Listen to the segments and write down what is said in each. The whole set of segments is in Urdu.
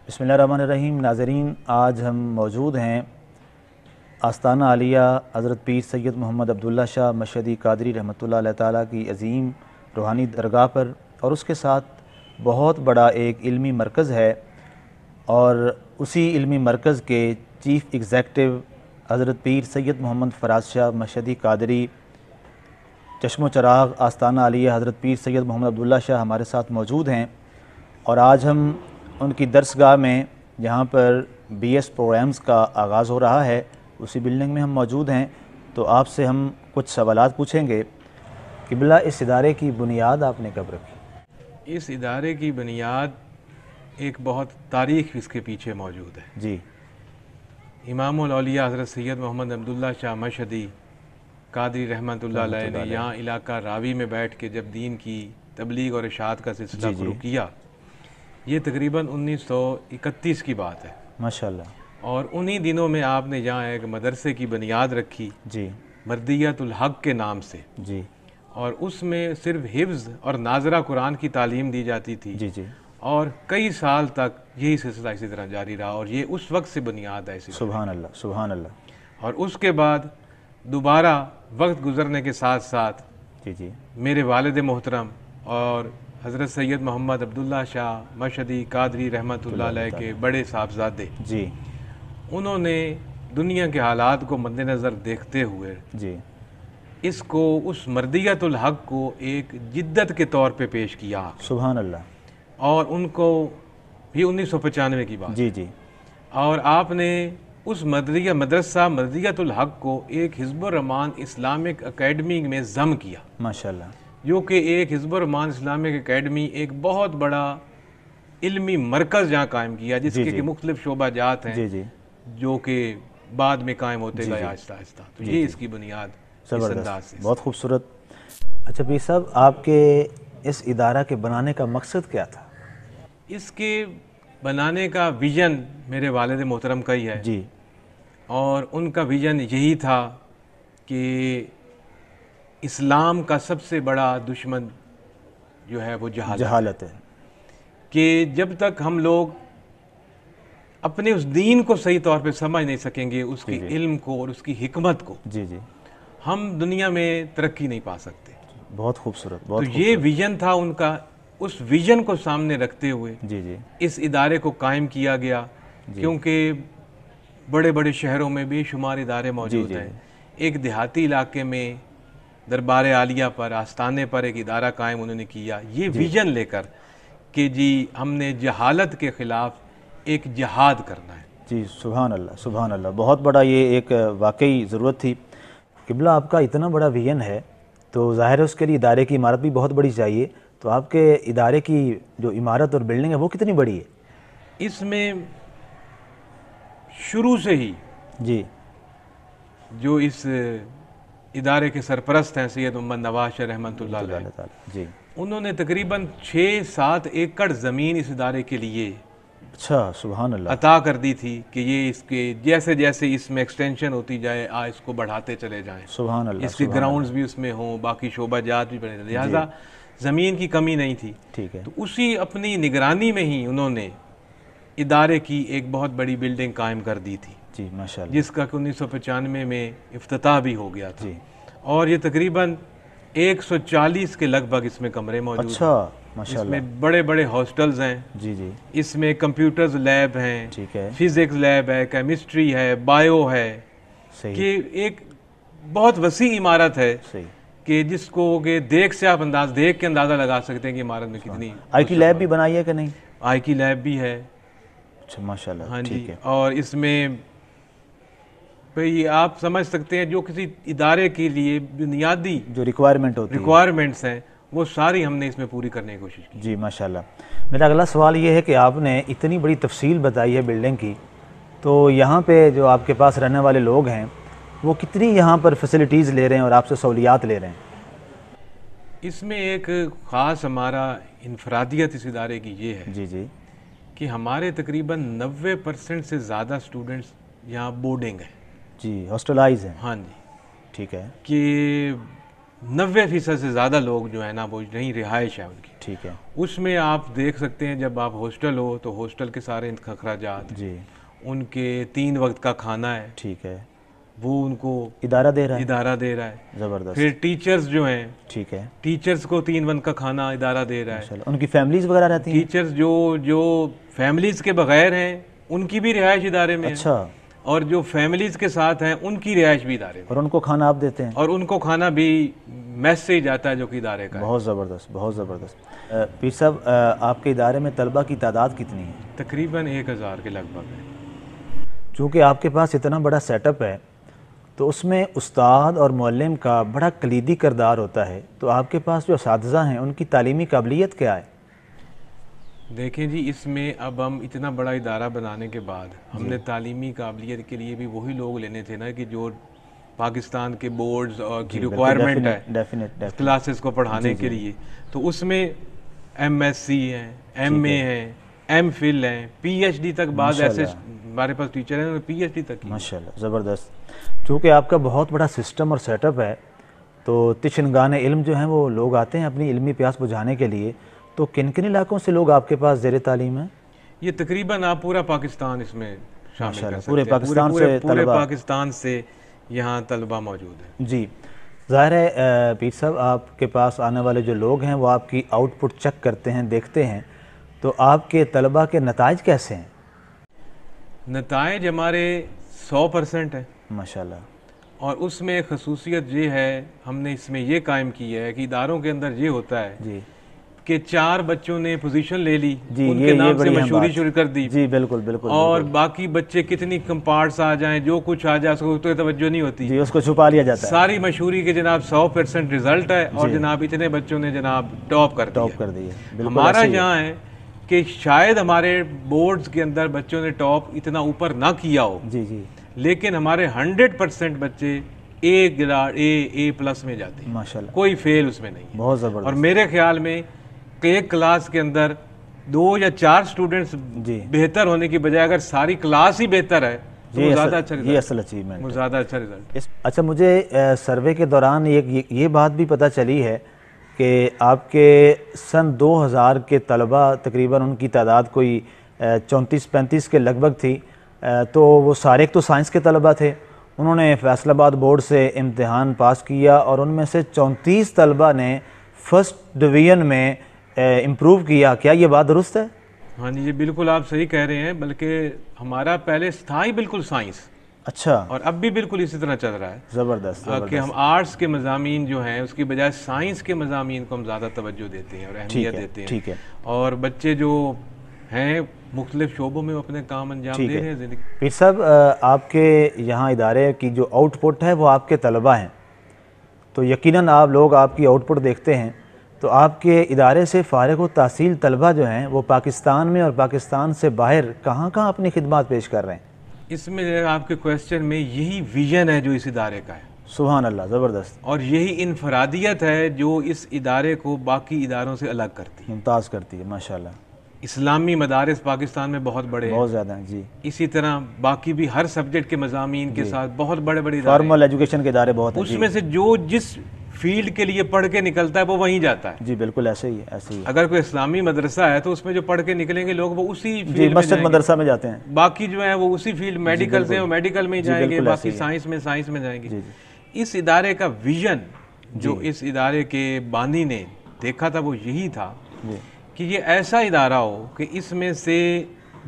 بسم اللہ الرحمن الرحیم۔ ناظرین، آج ہم موجود ہیں آستانہ عالیہ حضرت پیر سید محمد عبداللہ شاہ مشہدی قادری رحمۃ اللہ علیہ تعالیٰ کی عظیم روحانی درگاہ پر، اور اس کے ساتھ بہت بڑا ایک علمی مرکز ہے، اور اسی علمی مرکز کے چیف ایگزیکٹو حضرت پیر سید محمد فراز شاہ مشہدی قادری چشم و چراغ آستانہ عالیہ حضرت پیر سید محمد عبداللہ شاہ ہمارے ساتھ موجود ہیں، اور آج ہم ان کی درسگاہ میں جہاں پر بی ایس پروگرامز کا آغاز ہو رہا ہے اسی بلڈنگ میں ہم موجود ہیں۔ تو آپ سے ہم کچھ سوالات پوچھیں گے۔ قبلہ، اس ادارے کی بنیاد آپ نے کب رکھی؟ اس ادارے کی بنیاد ایک بہت تاریخ اس کے پیچھے موجود ہے۔ جی، امام الاولیاء حضرت سید محمد عبداللہ شاہ مشہدی قادری رحمۃ اللہ علیہ نے یہاں علاقہ راوی میں بیٹھ کے جب دین کی تبلیغ اور اشاعت کا سلسلہ شروع کیا، یہ تقریباً 1931 کی بات ہے ماشاءاللہ۔ اور انہی دنوں میں آپ نے یہاں ایک مدرسے کی بنیاد رکھی جی مردیت الحق کے نام سے، جی اور اس میں صرف حفظ اور ناظرہ قرآن کی تعلیم دی جاتی تھی، جی جی اور کئی سال تک یہی سلسلہ اسی طرح جاری رہا، اور یہ اس وقت سے بنیاد ہے اسی طرح۔ سبحان اللہ، سبحان اللہ۔ اور اس کے بعد دوبارہ وقت گزرنے کے ساتھ ساتھ جی جی میرے والد محترم اور حضرت سید محمد عبداللہ شاہ مشہدی قادری رحمۃ اللہ علیہ کے بڑے صاحبزادے، جی انہوں نے دنیا کے حالات کو مد نظر دیکھتے ہوئے جی اس کو، اس مردیت الحق کو ایک جدت کے طور پہ پیش کیا، سبحان اللہ۔ اور ان کو یہ 1995 کی بات، جی جی اور آپ نے اس مدرسہ مردیت الحق کو ایک حزب الرحمان اسلامک اکیڈمی میں ضم کیا، ماشاءاللہ۔ جو کہ ایک حزب الرحمان اسلامک اکیڈمی ایک بہت بڑا علمی مرکز جہاں قائم کیا، جس کے کہ مختلف شعبہ جات ہیں، جی جی جو کہ بعد میں قائم ہوتے گئے آہستہ آہستہ۔ تو یہ اس کی بنیاد اس انداز سے۔ بہت خوبصورت۔ اچھا پیر صاحب، آپ کے اس ادارہ کے بنانے کا مقصد کیا تھا؟ اس کے بنانے کا ویژن میرے والد محترم کا ہی ہے، جی، اور ان کا ویژن یہی تھا کہ اسلام کا سب سے بڑا دشمن جو ہے وہ جہالت ہے۔ کہ جب تک ہم لوگ اپنے اس دین کو صحیح طور پہ سمجھ نہیں سکیں گے، اس کے علم کو اور اس کی حکمت کو، جی جی، ہم دنیا میں ترقی نہیں پا سکتے۔ بہت خوبصورت، تو بہت یہ ویژن تھا ان کا، اس ویژن کو سامنے رکھتے ہوئے جی جی اس ادارے کو قائم کیا گیا، کیونکہ بڑے بڑے شہروں میں بے شمار ادارے موجود ہیں۔ ایک دیہاتی علاقے میں دربار عالیہ پر، آستانے پر ایک ادارہ قائم انہوں نے کیا، یہ ویژن لے کر کہ جی ہم نے جہالت کے خلاف ایک جہاد کرنا ہے۔ جی، سبحان اللہ، سبحان اللہ۔ بہت بڑا یہ ایک واقعی ضرورت تھی۔ قبلہ، آپ کا اتنا بڑا ویژن ہے تو ظاہر ہے اس کے لیے ادارے کی عمارت بھی بہت بڑی چاہیے، تو آپ کے ادارے کی جو عمارت اور بلڈنگ ہے وہ کتنی بڑی ہے؟ اس میں شروع سے ہی جی، جو اس ادارے کے سرپرست ہیں سید محمد نواز شاہ رحمۃ اللہ علیہ، جی، انہوں نے تقریباً 6-7 ایکڑ زمین اس ادارے کے لیے اچھا، سبحان اللہ، عطا کر دی تھی کہ یہ اس کے جیسے جیسے اس میں ایکسٹینشن ہوتی جائے اس کو بڑھاتے چلے جائیں، سبحان اللہ، اس کے گراؤنڈز بھی اس میں ہوں، باقی شعبہ جات بھی بڑھے، لہٰذا زمین کی کمی نہیں تھی۔ ٹھیک ہے، تو اسی اپنی نگرانی میں ہی انہوں نے ادارے کی ایک بہت بڑی بلڈنگ قائم کر دی تھی، جی، ماشاءاللہ، جس کا 1995 میں افتتاح بھی ہو گیا تھا، جی، اور یہ تقریباً 140 کے لگ بھگ اس میں کمرے موجود ہیں۔ اچھا، اس ماشاءاللہ، میں بڑے بڑے ہاسٹلز ہیں، جی جی، اس میں کمپیوٹرز لیب ہیں، ٹھیک ہے، فزکس لیب ہے، کیمسٹری ہے، بائیو ہے، صحیح، کہ ایک بہت وسیع عمارت ہے صحیح۔ کہ جس کو کہ دیکھ کے اندازہ لگا سکتے ہیں کہ عمارت میں کتنی آئی ٹی لیب بھی بنائی ہے کہ نہیں؟ آئی کی لیب بھی ہے، اچھا، ماشاءاللہ، ہاں جی، ٹھیک ہے، اور اس میں بھئی آپ سمجھ سکتے ہیں جو کسی ادارے کے لیے بنیادی جو ریکوائرمنٹ ہوتی ہے، ریکوائرمنٹس ہیں وہ ساری ہم نے اس میں پوری کرنے کی کوشش کی۔ جی، ماشاءاللہ۔ میرا اگلا سوال یہ ہے کہ آپ نے اتنی بڑی تفصیل بتائی ہے بلڈنگ کی، تو یہاں پہ جو آپ کے پاس رہنے والے لوگ ہیں وہ کتنی یہاں پر فیسلٹیز لے رہے ہیں اور آپ سے سہولیات لے رہے ہیں؟ اس میں ایک خاص ہمارا انفرادیت اس ادارے کی یہ ہے جی جی، کہ ہمارے تقریباً 90% سے زیادہ اسٹوڈنٹس یہاں بورڈنگ ہیں، جی، ہاسٹلائز ہیں، ہاں جی، ٹھیک ہے، کہ 90% سے زیادہ لوگ جو ہے نا وہ نہیں رہائش ہے ان کی. ٹھیک ہے. اس میں آپ دیکھ سکتے ہیں جب آپ ہاسٹل ہو تو ہاسٹل کے سارے اخراجات, جی. ان کے 3 وقت کا کھانا ہے, ٹھیک ہے. وہ ان کو ادارہ دے رہا ہے. زبردست. پھر ٹیچرز جو ہیں, ٹھیک ہے, ٹیچرز کو 3 وقت کا کھانا ادارہ دے رہا ہے. ان کی فیملیز وغیرہ رہتی ہیں. ٹیچرز جو فیملیز کے بغیر ہیں ان کی بھی رہائش ادارے میں. اچھا. اور جو فیملیز کے ساتھ ہیں ان کی رہائش بھی ادارے میں. اور ان کو کھانا آپ دیتے ہیں؟ اور ان کو کھانا بھی میس سے ہی جاتا ہے جو کہ ادارے کا ہے. بہت زبردست, بہت زبردست. پیر صاحب, آپ کے ادارے میں طلبہ کی تعداد کتنی ہے؟ تقریباً 1000 کے لگ بھگ ہے. چونکہ آپ کے پاس اتنا بڑا سیٹ اپ ہے تو اس میں استاد اور معلم کا بڑا کلیدی کردار ہوتا ہے, تو آپ کے پاس جو اساتذہ ہیں ان کی تعلیمی قابلیت کیا ہے؟ دیکھیں جی, اس میں اب ہم اتنا بڑا ادارہ بنانے کے بعد ہم نے تعلیمی قابلیت کے لیے بھی وہی لوگ لینے تھے نا کہ جو پاکستان کے بورڈز اور کی ریکوائرمنٹ ہے کلاسز کو پڑھانے کے لیے. تو اس میں ایم ایس سی ہیں, ایم اے ہیں, ایم فل ہیں, پی ایچ ڈی تک. بعض ایسے ہمارے پاس ٹیچر ہیں پی ایچ ڈی تک. ماشاءاللہ, زبردست. چونکہ آپ کا بہت بڑا سسٹم اور سیٹ اپ ہے تو تشنگان علم جو ہیں وہ لوگ آتے ہیں اپنی علمی پیاس بجھانے کے لیے, تو کن کن علاقوں سے لوگ آپ کے پاس زیر تعلیم ہیں؟ یہ تقریباً آپ پورا پاکستان اس میں شامل کر سکتے ہیں. پورے پاکستان سے یہاں طلبہ موجود ہیں. جی. ظاہر ہے پیر صاحب, آپ کے پاس آنے والے جو لوگ ہیں وہ آپ کی آؤٹ پٹ چیک کرتے ہیں, دیکھتے ہیں, تو آپ کے طلبہ کے نتائج کیسے ہیں؟ نتائج ہمارے 100% ہیں ماشاءاللہ. اور اس میں خصوصیت یہ ہے, ہم نے اس میں یہ قائم کی ہے کہ اداروں کے اندر یہ ہوتا ہے جی کہ 4 بچوں نے پوزیشن لے لی, جی, ان کے نام سے مشہوری شروع کر دی. جی بالکل بالکل. اور باقی بچے کتنی کمپارٹس آ جائیں, جو کچھ آ جائے اس کو توجہ نہیں ہوتی. جی, اس کو چھپا لیا جاتا ہے. ساری مشہوری کے جناب 100% رزلٹ ہے, اور جناب اتنے بچوں نے جناب ٹاپ کر دیا. ہمارا یہاں ہے کہ شاید ہمارے بورڈز کے اندر بچوں نے ٹاپ اتنا اوپر نہ کیا ہو, جی جی, لیکن ہمارے 100% بچے اے گریڈ اے پلس میں جاتے ہیں. ماشاءاللہ, کوئی فیل اس میں نہیں. بہت زبردست. اور میرے خیال میں کہ ایک کلاس کے اندر 2 یا 4 اسٹوڈنٹس بہتر ہونے کی بجائے اگر ساری کلاس ہی بہتر ہے تو وہ زیادہ اچھا رزلٹ. یہ اصل اچیومنٹ, وہ زیادہ اچھا رزلٹ. اچھا, مجھے سروے کے دوران یہ بات بھی پتہ چلی ہے کہ آپ کے سن 2000 کے طلبہ تقریباً ان کی تعداد کوئی 34-35 کے لگ بھگ تھی, تو وہ سارے ایک تو سائنس کے طلبہ تھے, انہوں نے فیصل آباد بورڈ سے امتحان پاس کیا اور ان میں سے 34 طلبہ نے فرسٹ ڈویژن میں امپروو کیا. کیا یہ بات درست ہے؟ ہاں جی, یہ بالکل آپ صحیح کہہ رہے ہیں, بلکہ ہمارا پہلے تھا ہی بالکل سائنس. اچھا. اور اب بھی بالکل اسی طرح چل رہا ہے. زبردست. کہ ہم آرٹس کے مضامین جو ہیں اس کی بجائے سائنس کے مضامین کو ہم زیادہ توجہ دیتے ہیں اور اہمیت دیتے ہیں. ٹھیک ہے. اور بچے جو ہیں مختلف شعبوں میں اپنے کام انجام دے رہے ہیں زندگی. پیر صاحب, آپ کے یہاں ادارے کی جو آؤٹ پٹ ہے وہ آپ کے طلبہ ہیں, تو یقیناً آپ لوگ آپ کی آؤٹ پٹ دیکھتے ہیں, تو آپ کے ادارے سے فارغ و تحصیل طلبہ جو ہیں وہ پاکستان میں اور پاکستان سے باہر کہاں کہاں اپنی خدمات پیش کر رہے ہیں؟ اس میں آپ کے کویسچن میں یہی ویژن ہے جو اس ادارے کا ہے. سبحان اللہ, زبردست. اور یہی انفرادیت ہے جو اس ادارے کو باقی اداروں سے الگ کرتی ہے, ممتاز کرتی ہے. ماشاءاللہ. اسلامی مدارس پاکستان میں بہت بڑے ہیں, بہت زیادہ ہیں. جی. اسی طرح باقی بھی ہر سبجیکٹ کے مضامین کے ساتھ بہت بڑے ادارے, فارمل ایجوکیشن کے ادارے بہت ہیں. اس میں سے جو جس فیلڈ کے لیے پڑھ کے نکلتا ہے وہ وہیں جاتا ہے. جی بالکل ایسے ہی ہے. اگر کوئی اسلامی مدرسہ ہے تو اس میں جو پڑھ کے نکلیں گے لوگ وہ اسی فیلڈ میں مسجد مدرسہ میں جاتے ہیں. باقی جو ہیں وہ اسی فیلڈ, میڈیکل سے وہ میڈیکل میں جائیں گے, باقی سائنس میں جائیں گے. اس ادارے کا ویژن جو اس ادارے کے بانی نے دیکھا تھا وہ یہی تھا کہ یہ ایسا ادارہ ہو کہ اس میں سے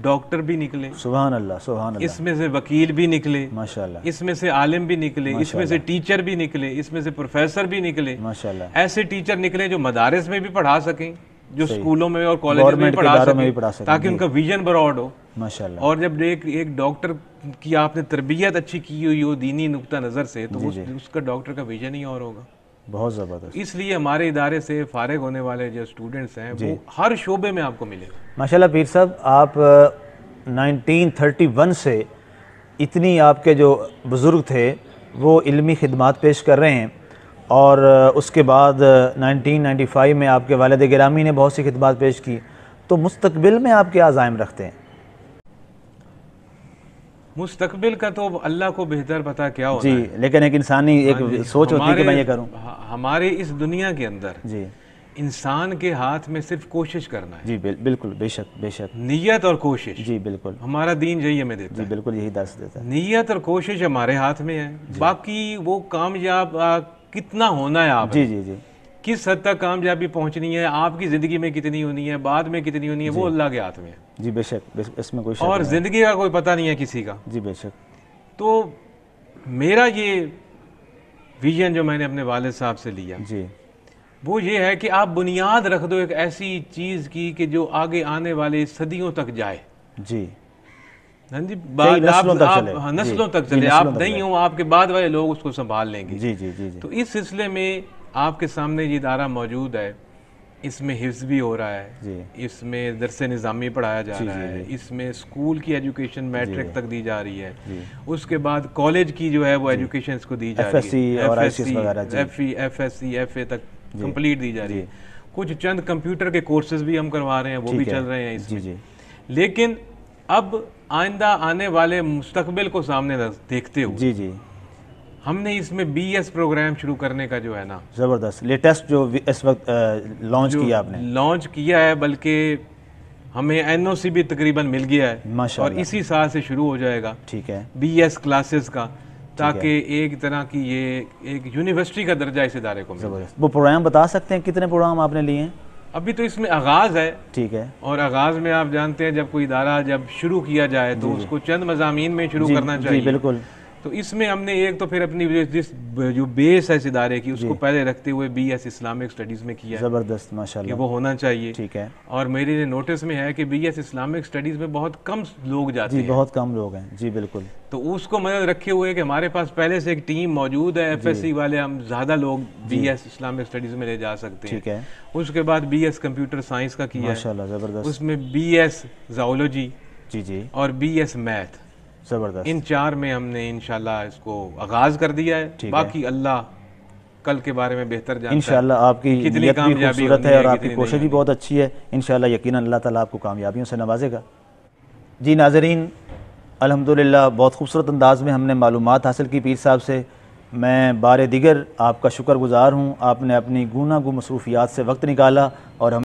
ڈاکٹر بھی نکلے, سبحان اللہ, سبحان اللہ, اس میں سے وکیل بھی نکلے, ماشاءاللہ, اس میں سے عالم بھی نکلے, اس میں سے ٹیچر بھی نکلے, اس میں سے پروفیسر بھی نکلے, ماشاءاللہ. ایسے ٹیچر نکلے جو مدارس میں بھی پڑھا سکیں, جو اسکولوں میں اور کالجوں میں بھی پڑھا سکیں, تاکہ ان کا ویژن براڈ ہو. ماشاءاللہ. اور جب ایک ڈاکٹر کی آپ نے تربیت اچھی کی ہوئی ہو دینی نقطہ نظر سے, تو اس کا ڈاکٹر کا ویژن ہی اور ہوگا. بہت زبردست. اس لیے ہمارے ادارے سے فارغ ہونے والے جو اسٹوڈنٹس ہیں وہ ہر شعبے میں آپ کو ملے گا. ماشاءاللہ. پیر صاحب, آپ 1931 سے اتنی آپ کے جو بزرگ تھے وہ علمی خدمات پیش کر رہے ہیں, اور اس کے بعد 1995 میں آپ کے والد گرامی نے بہت سی خدمات پیش کی, تو مستقبل میں آپ کیا عزائم رکھتے ہیں؟ مستقبل کا تو اللہ کو بہتر پتا کیا ہونا جی، لیکن ایک انسانی ایک سوچ ہوتی ہے کہ میں یہ کروں. ہمارے اس دنیا کے اندر جی انسان کے ہاتھ میں صرف کوشش کرنا ہے. جی بالکل، بے شک بے شک. نیت اور کوشش. جی بالکل. ہمارا دین یہی ہمیں دیتا جی ہے. بالکل یہی درس دیتا ہے. نیت اور کوشش ہمارے ہاتھ میں ہے. باقی وہ کامیاب کتنا ہونا ہے آپ جی جی جی. کس حد تک کامیابی پہنچنی ہے، آپ کی زندگی میں کتنی ہونی ہے، بعد میں کتنی ہونی ہے، وہ اللہ کے ہاتھ میں ہے. جی بے شک، اس میں کوئی شک اور نہیں. زندگی کا کوئی پتہ نہیں ہے کسی کا. جی بے شک. تو میرا یہ ویژن جو میں نے اپنے والد صاحب سے لیا جی وہ یہ ہے کہ آپ بنیاد رکھ دو ایک ایسی چیز کی کہ جو آگے آنے والے صدیوں تک جائے. جی ہاں جی، نسلوں تک چلے. آپ نہیں ہوں، آپ کے بعد والے لوگ اس کو سنبھال لیں گے. جی جی جی. تو اس سلسلے میں آپ کے سامنے یہ ادارہ موجود ہے. اس میں حفظ بھی ہو رہا ہے. جی. اس میں درس نظامی پڑھایا جا رہا ہے. اس میں اسکول کی ایجوکیشن میٹرک تک دی جا رہی ہے. اس کے بعد کالج کی جو ہے وہ ایجوکیشن اس کو دی جا رہی ہے. F S C F A تک کمپلیٹ دی جا رہی ہے. کچھ چند کمپیوٹر کے کورسز بھی ہم کروا رہے ہیں، وہ بھی چل رہے ہیں اس میں. لیکن اب آئندہ آنے والے مستقبل کو سامنے دیکھتے ہوئے جی جی ہم نے اس میں بی ایس پروگرام شروع کرنے کا جو ہے نا زبردست لیٹسٹ جو اس وقت لانچ کیا آپ نے. لانچ کیا ہے، بلکہ ہمیں این او سی بھی تقریباً مل گیا ہے اور اسی سال سے شروع ہو جائے گا. ٹھیک ہے. بی ایس کلاسز کا، تاکہ ایک طرح کی یہ ایک یونیورسٹی کا درجہ اس ادارے کو ملے. وہ پروگرام بتا سکتے ہیں کتنے پروگرام آپ نے لیے ہیں؟ ابھی تو اس میں آغاز ہے. ٹھیک ہے. اور آغاز میں آپ جانتے ہیں جب کوئی ادارہ جب شروع کیا جائے تو اس کو چند مضامین میں شروع کرنا چاہیے. جی بالکل. تو اس میں ہم نے ایک تو پھر اپنی جو بیس ہے اس ادارے کی اس کو پہلے رکھتے ہوئے بی ایس اسلامک اسٹڈیز میں کیا ہے. زبردست، ماشاءاللہ، کہ وہ ہونا چاہیے. ٹھیک ہے. اور میرے نوٹس میں ہے کہ بی ایس اسلامک اسٹڈیز میں بہت کم لوگ جاتے ہیں. جی بہت کم لوگ ہیں. جی بالکل. تو اس کو مدد رکھے ہوئے کہ ہمارے پاس پہلے سے ایک ٹیم موجود ہے. ایف ایس سی والے ہم زیادہ لوگ بی ایس اسلامک اسٹڈیز میں لے جا سکتے ہیں. ٹھیک ہے. اس کے بعد بی ایس کمپیوٹر سائنس کا کیا ہے. ماشاءاللہ، زبردست. اس میں بی ایس زولوجی جی جی اور بی ایس میتھ. زبردست. ان 4 میں ہم نے انشاءاللہ اس کو آغاز کر دیا ہے. باقی اللہ کل کے بارے میں بہتر جانتا ہے. انشاءاللہ آپ کی نیت بھی خوبصورت ہے اور آپ کی کوشش بھی بہت اچھی ہے. انشاءاللہ یقیناً اللہ تعالیٰ آپ کو کامیابیوں سے نوازے گا. جی ناظرین، الحمدللہ بہت خوبصورت انداز میں ہم نے معلومات حاصل کی پیر صاحب سے. میں بار دیگر آپ کا شکر گزار ہوں. آپ نے اپنی گوناگوں مصروفیات سے وقت نکالا اور ہم